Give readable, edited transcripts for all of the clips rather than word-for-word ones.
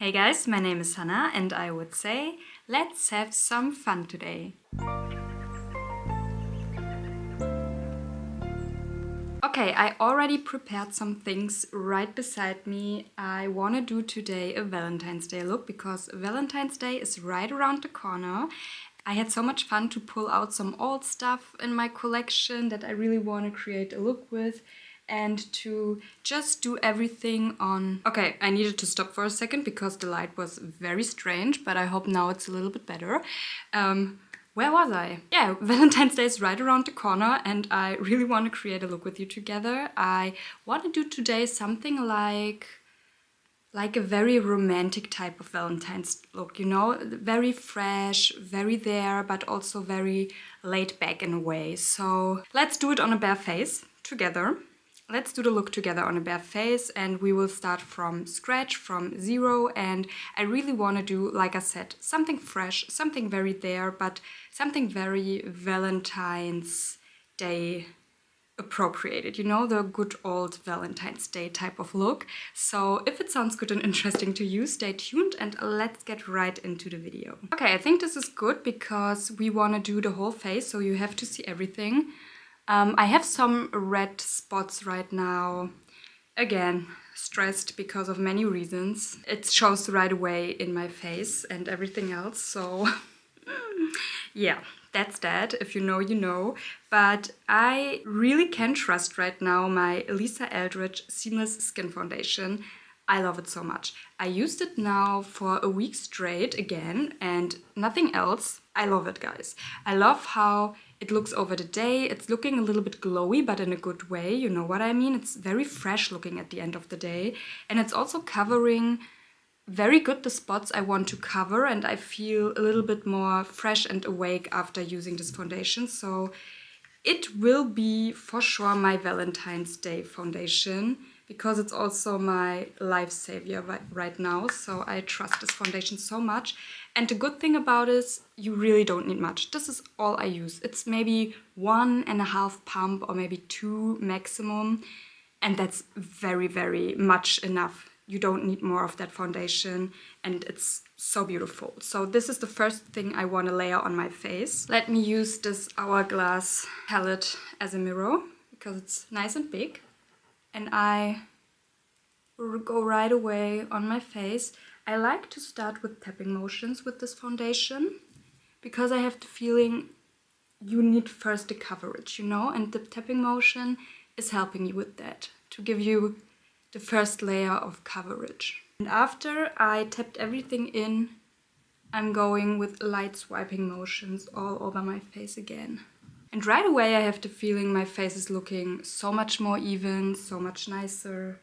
Hey guys, my name is Hannah and I would say, let's have some fun today. Okay, I already prepared some things right beside me. I want to do today a Valentine's Day look because Valentine's Day is right around the corner. I had so much fun to pull out some old stuff in my collection that I really want to create a look with and to just do everything on... Okay, I needed to stop for a second because the light was very strange, but I hope now it's a little bit better. Where was I? Yeah, Valentine's Day is right around the corner and I really want to create a look with you together. I want to do today something like a very romantic type of Valentine's look, you know? Very fresh, very there, but also very laid back in a way. So let's do it on a bare face together. Let's do the look together on a bare face and we will start from scratch, from zero. And I really want to do, like I said, something fresh, something very there, but something very Valentine's Day appropriated, you know, the good old Valentine's Day type of look. So if it sounds good and interesting to you, stay tuned and let's get right into the video. Okay, I think this is good because we want to do the whole face, so you have to see everything. I have some red spots right now. Again, stressed because of many reasons. It shows right away in my face and everything else, so yeah, that's that. If you know, you know. But I really can trust right now my Lisa Eldridge Seamless Skin Foundation. I love it so much. I used it now for a week straight again and nothing else. I love it, guys. I love how it looks over the day. It's looking a little bit glowy, but in a good way. You know what I mean? It's very fresh looking at the end of the day. And it's also covering very good the spots I want to cover. And I feel a little bit more fresh and awake after using this foundation. So it will be for sure my Valentine's Day foundation because it's also my life savior right now. So I trust this foundation so much. And the good thing about it is you really don't need much. This is all I use. It's maybe 1.5 pump or maybe 2 maximum. And that's very, very much enough. You don't need more of that foundation and it's so beautiful. So this is the first thing I want to layer on my face. Let me use this Hourglass palette as a mirror because it's nice and big. And I will go right away on my face. I like to start with tapping motions with this foundation because I have the feeling you need first the coverage, you know, and the tapping motion is helping you with that, to give you the first layer of coverage. And after I tapped everything in, I'm going with light swiping motions all over my face again. And right away I have the feeling my face is looking so much more even, so much nicer,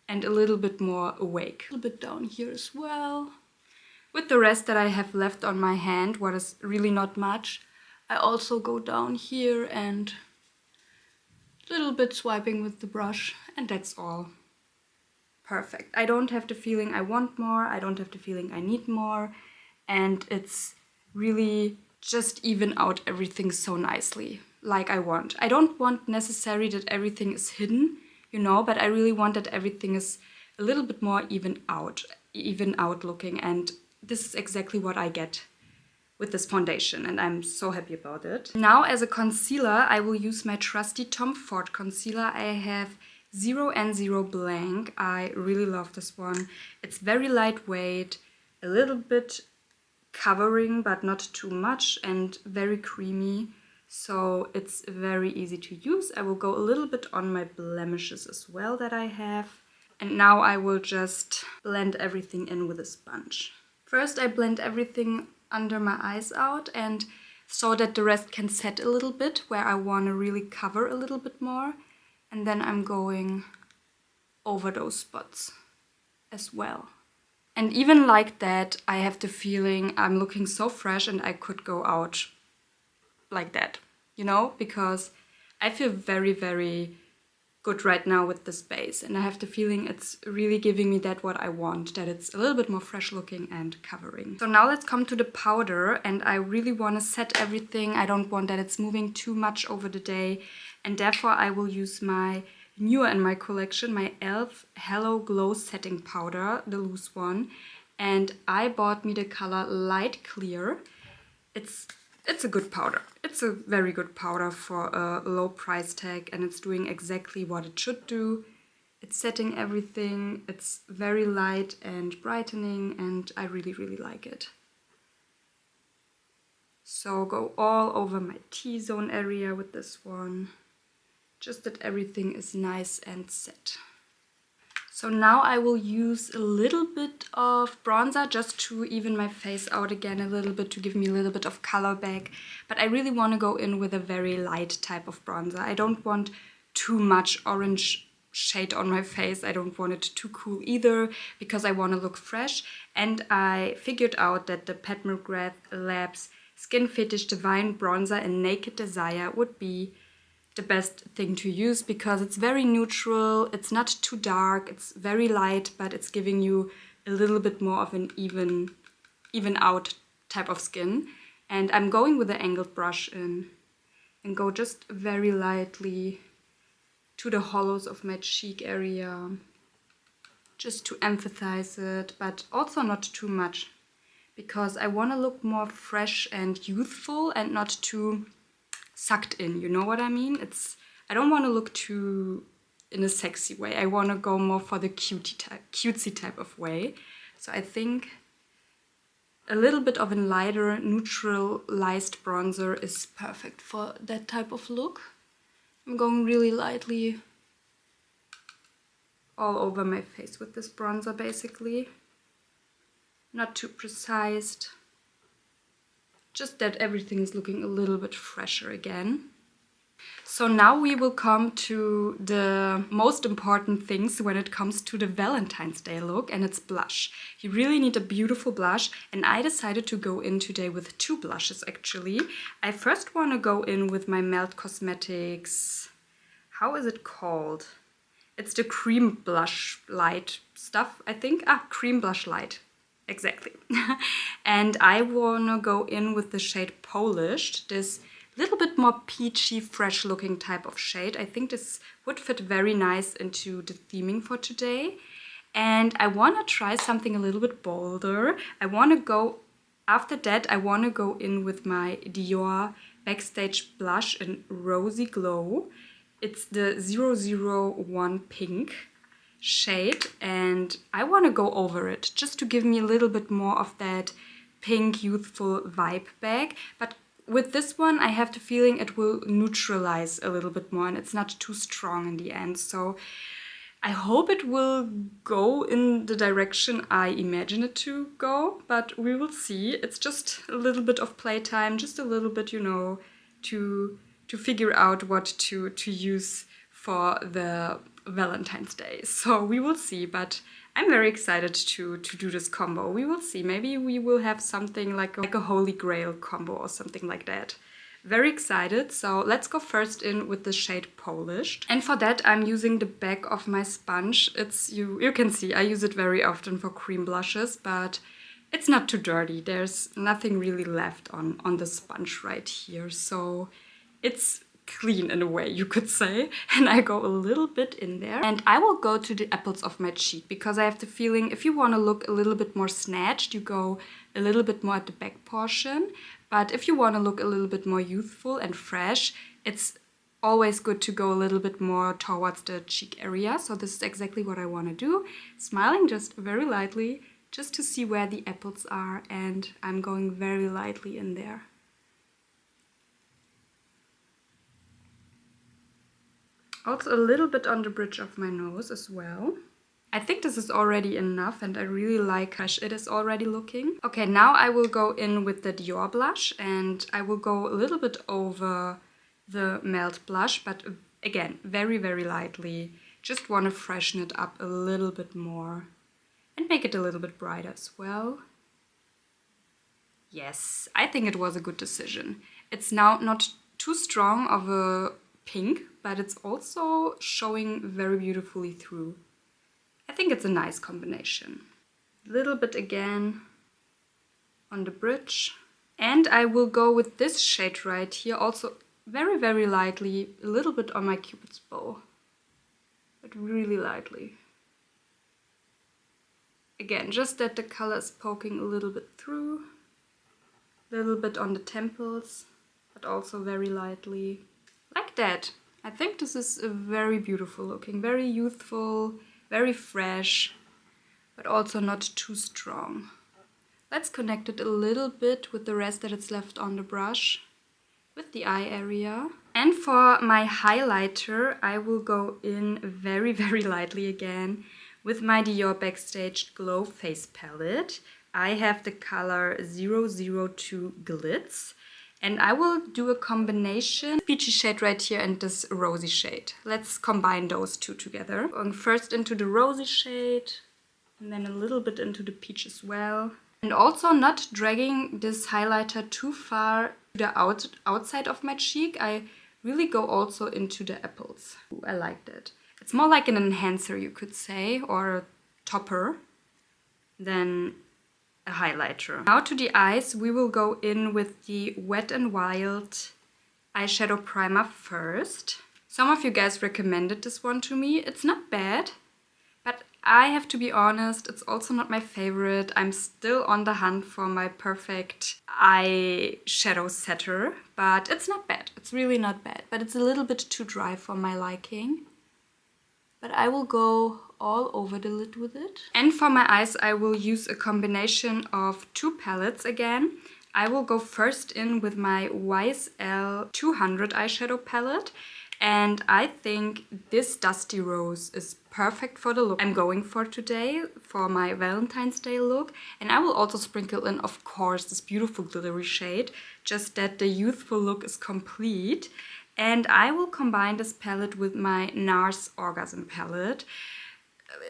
and a little bit more awake. A little bit down here as well. With the rest that I have left on my hand, what is really not much, I also go down here and a little bit swiping with the brush, and that's all. Perfect. I don't have the feeling I want more, I don't have the feeling I need more, and it's really just even out everything so nicely, like I want. I don't want necessarily that everything is hidden, you know, but I really want that everything is a little bit more even out looking, and this is exactly what I get with this foundation, and I'm so happy about it. Now as a concealer, I will use my trusty Tom Ford concealer. I have 0N0 Blank. I really love this one. It's very lightweight, a little bit covering but not too much, and very creamy, so it's very easy to use. I will go a little bit on my blemishes as well that I have, and now I will just blend everything in with a sponge. First I blend everything under my eyes out, and so that the rest can set a little bit where I want to really cover a little bit more, and then I'm going over those spots as well. And even like that, I have the feeling I'm looking so fresh and I could go out like that, you know, because I feel very, very good right now with this base. And I have the feeling it's really giving me that what I want, that it's a little bit more fresh looking and covering. So now let's come to the powder, and I really want to set everything. I don't want that it's moving too much over the day, and therefore I will use my newer in my collection, my e.l.f. Hello Glow Setting Powder, the loose one. And I bought me the color Light Clear. It's a good powder. It's a very good powder for a low price tag, and it's doing exactly what it should do. It's setting everything. It's very light and brightening, and I really, really like it. So go all over my T-zone area with this one. Just that everything is nice and set. So now I will use a little bit of bronzer just to even my face out again a little bit, to give me a little bit of color back. But I really want to go in with a very light type of bronzer. I don't want too much orange shade on my face. I don't want it too cool either, because I want to look fresh. And I figured out that the Pat McGrath Labs Skin Fetish Divine Bronzer in Naked Desire would be the best thing to use, because it's very neutral, it's not too dark, it's very light, but it's giving you a little bit more of an even out type of skin. And I'm going with the angled brush in and go just very lightly to the hollows of my cheek area, just to emphasize it, but also not too much, because I want to look more fresh and youthful and not too sucked in, you know what I mean? I don't want to look too in a sexy way. I want to go more for the cutesy type of way. So I think a little bit of a lighter, neutralized bronzer is perfect for that type of look. I'm going really lightly all over my face with this bronzer, basically. Not too precise. Just that everything is looking a little bit fresher again. So now we will come to the most important things when it comes to the Valentine's Day look, and it's blush. You really need a beautiful blush, and I decided to go in today with two blushes actually. I first want to go in with my Melt Cosmetics, how is it called? It's the Cream Blush Light stuff, I think. Cream Blush Light. Exactly. And I wanna go in with the shade Polished, this little bit more peachy, fresh looking type of shade. I think this would fit very nice into the theming for today. And I wanna try something a little bit bolder. After that, I wanna go in with my Dior Backstage Blush in Rosy Glow. It's the 001 Pink shade, and I want to go over it just to give me a little bit more of that pink youthful vibe back. But with this one I have the feeling it will neutralize a little bit more and it's not too strong in the end. So I hope it will go in the direction I imagine it to go, but we will see. It's just a little bit of playtime, just a little bit, you know, to figure out what to use for the Valentine's Day. So we will see, but I'm very excited to do this combo. We will see. Maybe we will have something like a holy grail combo or something like that. Very excited. So let's go first in with the shade Polished. And for that I'm using the back of my sponge. You can see I use it very often for cream blushes, but it's not too dirty. There's nothing really left on the sponge right here. So it's clean in a way, you could say. And I go a little bit in there. And I will go to the apples of my cheek, because I have the feeling if you want to look a little bit more snatched, you go a little bit more at the back portion. But if you want to look a little bit more youthful and fresh, it's always good to go a little bit more towards the cheek area. So this is exactly what I want to do. Smiling just very lightly, just to see where the apples are, and I'm going very lightly in there. Also a little bit on the bridge of my nose as well. I think this is already enough, and I really like how it is already looking. Okay, now I will go in with the Dior blush, and I will go a little bit over the Melt blush, but again, very, very lightly. Just want to freshen it up a little bit more and make it a little bit brighter as well. Yes, I think it was a good decision. It's now not too strong of a pink, but it's also showing very beautifully through. I think it's a nice combination. A little bit again on the bridge. And I will go with this shade right here, also very, very lightly, a little bit on my Cupid's bow. but really lightly. Again, just that the color is poking a little bit through, a little bit on the temples, but also very lightly. Like that. I think this is a very beautiful looking, very youthful, very fresh, but also not too strong. Let's connect it a little bit with the rest that is left on the brush, with the eye area. And for my highlighter, I will go in very, very lightly again with my Dior Backstage Glow Face Palette. I have the color 002 Glitz. And I will do a combination, peachy shade right here and this rosy shade. Let's combine those two together. Going first into the rosy shade, and then a little bit into the peach as well. And also not dragging this highlighter too far to the outside of my cheek. I really go also into the apples. Ooh, I like that. It's more like an enhancer, you could say, or a topper than a highlighter. Now to the eyes, we will go in with the Wet n Wild eyeshadow primer first. Some of you guys recommended this one to me. It's not bad, but I have to be honest, it's also not my favorite. I'm still on the hunt for my perfect eyeshadow setter, but it's not bad. It's really not bad, but it's a little bit too dry for my liking. But I will go all over the lid with it. And for my eyes, I will use a combination of two palettes again. I will go first in with my YSL 200 eyeshadow palette. And I think this Dusty Rose is perfect for the look I'm going for today, for my Valentine's Day look. And I will also sprinkle in, of course, this beautiful glittery shade, just that the youthful look is complete. And I will combine this palette with my NARS Orgasm palette.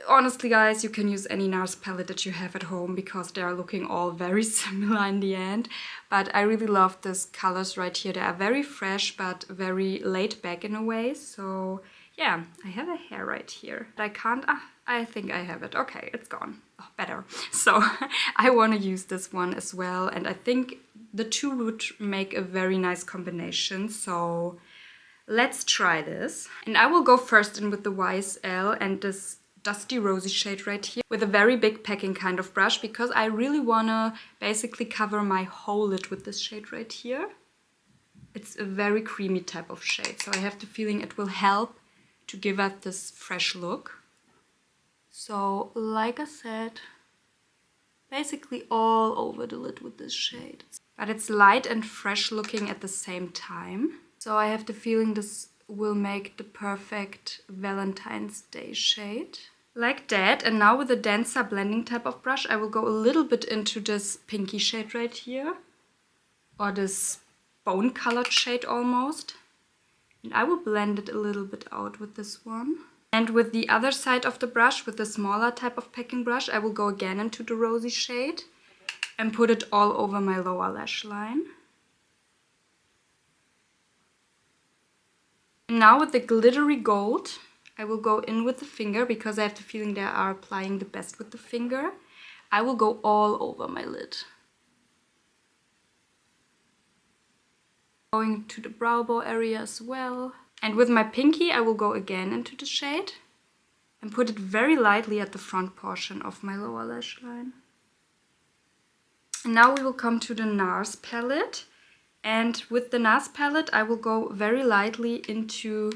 Honestly, guys, you can use any NARS palette that you have at home because they are looking all very similar in the end. But I really love these colors right here. They are very fresh but very laid back in a way. So yeah, I have a hair right here. I can't, I think I have it. Okay, it's gone. Oh, better. So I want to use this one as well. And I think the two would make a very nice combination. So let's try this. And I will go first in with the YSL and this Dusty Rosy shade right here with a very big packing kind of brush because I really want to basically cover my whole lid with this shade right here. It's a very creamy type of shade, so I have the feeling it will help to give us this fresh look. So, like I said, basically all over the lid with this shade. But it's light and fresh looking at the same time. So I have the feeling this will make the perfect Valentine's Day shade. Like that. And now with a denser blending type of brush, I will go a little bit into this pinky shade right here. Or this bone colored shade almost. And I will blend it a little bit out with this one. And with the other side of the brush, with the smaller type of packing brush, I will go again into the rosy shade and put it all over my lower lash line. And now with the glittery gold, I will go in with the finger because I have the feeling they are applying the best with the finger. I will go all over my lid. Going to the brow bone area as well. And with my pinky, I will go again into the shade and put it very lightly at the front portion of my lower lash line. And now we will come to the NARS palette. And with the NARS palette, I will go very lightly into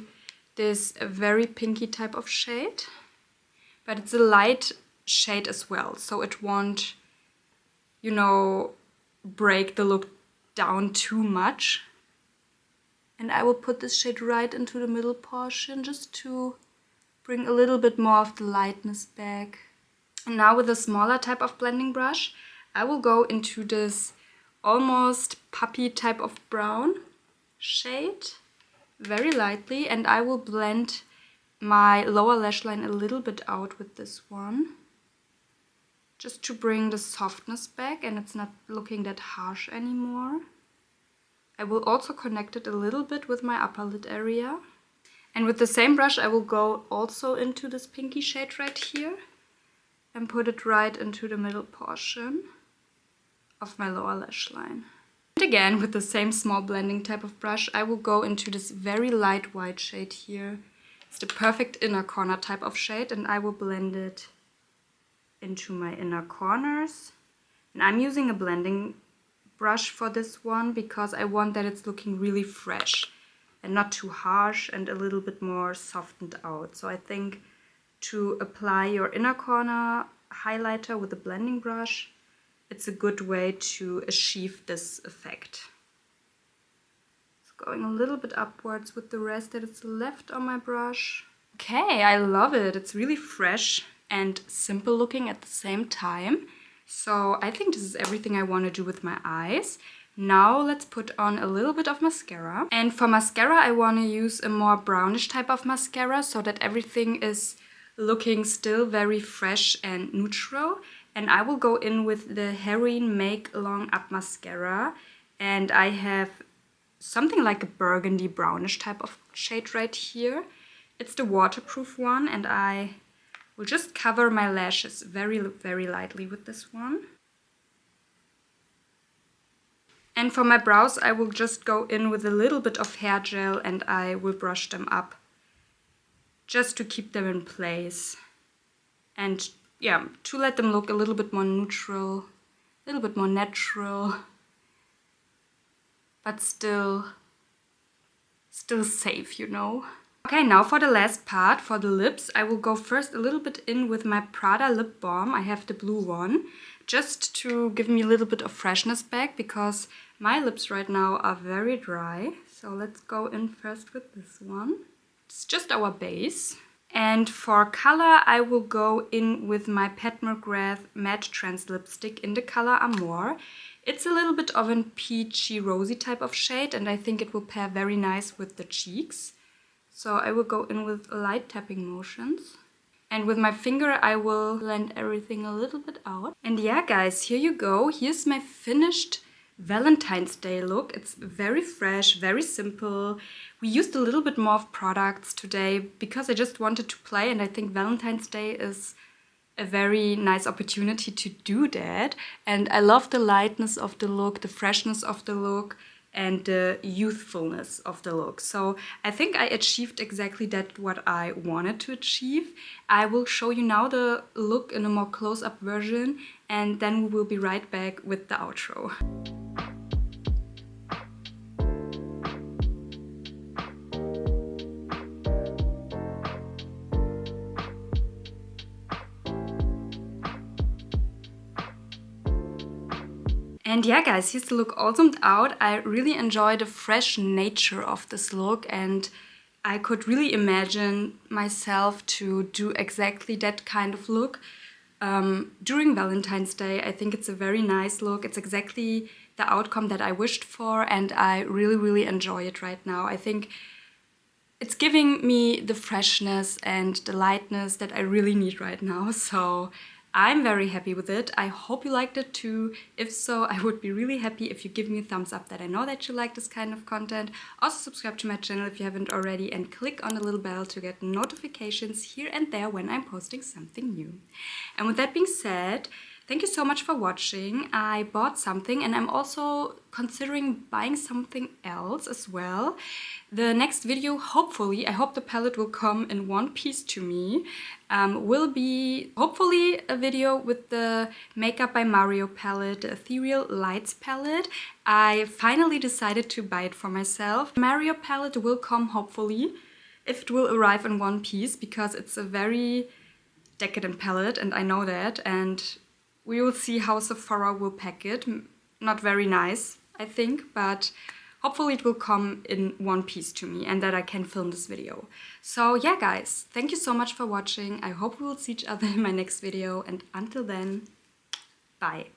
this very pinky type of shade. But it's a light shade as well, so it won't, you know, break the look down too much. And I will put this shade right into the middle portion just to bring a little bit more of the lightness back. And now with a smaller type of blending brush, I will go into this almost puppy type of brown shade very lightly, and I will blend my lower lash line a little bit out with this one just to bring the softness back and it's not looking that harsh anymore. I will also connect it a little bit with my upper lid area, and with the same brush I will go also into this pinky shade right here and put it right into the middle portion of my lower lash line. And again, with the same small blending type of brush, I will go into this very light white shade here It's the perfect inner corner type of shade, and I will blend it into my inner corners. And I'm using a blending brush for this one because I want that it's looking really fresh and not too harsh and a little bit more softened out. So I think to apply your inner corner highlighter with a blending brush, it's a good way to achieve this effect. It's going a little bit upwards with the rest that is left on my brush. Okay, I love it. It's really fresh and simple looking at the same time. So I think this is everything I want to do with my eyes. Now let's put on a little bit of mascara. And for mascara, I want to use a more brownish type of mascara so that everything is looking still very fresh and neutral. And I will go in with the Heroin Make Long Up Mascara. And I have something like a burgundy brownish type of shade right here. It's the waterproof one, and I will just cover my lashes very, very lightly with this one. And for my brows, I will just go in with a little bit of hair gel and I will brush them up just to keep them in place. And yeah, to let them look a little bit more neutral, a little bit more natural, but still safe, you know. Okay, now for the last part, for the lips, I will go first a little bit in with my Prada lip balm. I have the blue one, just to give me a little bit of freshness back because my lips right now are very dry. So let's go in first with this one. It's just our base. And for color, I will go in with my Pat McGrath Matte Trans Lipstick in the color Amore. It's a little bit of a peachy rosy type of shade, and I think it will pair very nice with the cheeks. So I will go in with light tapping motions. And with my finger, I will blend everything a little bit out. And yeah, guys, here you go. Here's my finished Valentine's Day look. It's very fresh, very simple. We used a little bit more of products today because I just wanted to play, and I think Valentine's Day is a very nice opportunity to do that. And I love the lightness of the look, the freshness of the look, and the youthfulness of the look. So I think I achieved exactly that what I wanted to achieve. I will show you now the look in a more close-up version, and then we will be right back with the outro. And yeah, guys, here's the look all zoomed out. I really enjoy the fresh nature of this look, and I could really imagine myself to do exactly that kind of look during Valentine's Day. I think it's a very nice look. It's exactly the outcome that I wished for, and I really, really enjoy it right now. I think it's giving me the freshness and the lightness that I really need right now. So I'm very happy with it. I hope you liked it too. If so, I would be really happy if you give me a thumbs up, that I know that you like this kind of content. Also subscribe to my channel if you haven't already, and click on the little bell to get notifications here and there when I'm posting something new. And with that being said, thank you so much for watching. I bought something, and I'm also considering buying something else as well. The next video, hopefully, I hope the palette will come in one piece to me, will be hopefully a video with the Makeup by Mario palette, the Ethereal Lights palette. I finally decided to buy it for myself. Mario palette will come hopefully, if it will arrive in one piece, because it's a very decadent palette, and I know that, and we will see how Sephora will pack it. Not very nice, I think, but hopefully it will come in one piece to me and that I can film this video. So yeah, guys, thank you so much for watching. I hope we will see each other in my next video, and until then, bye.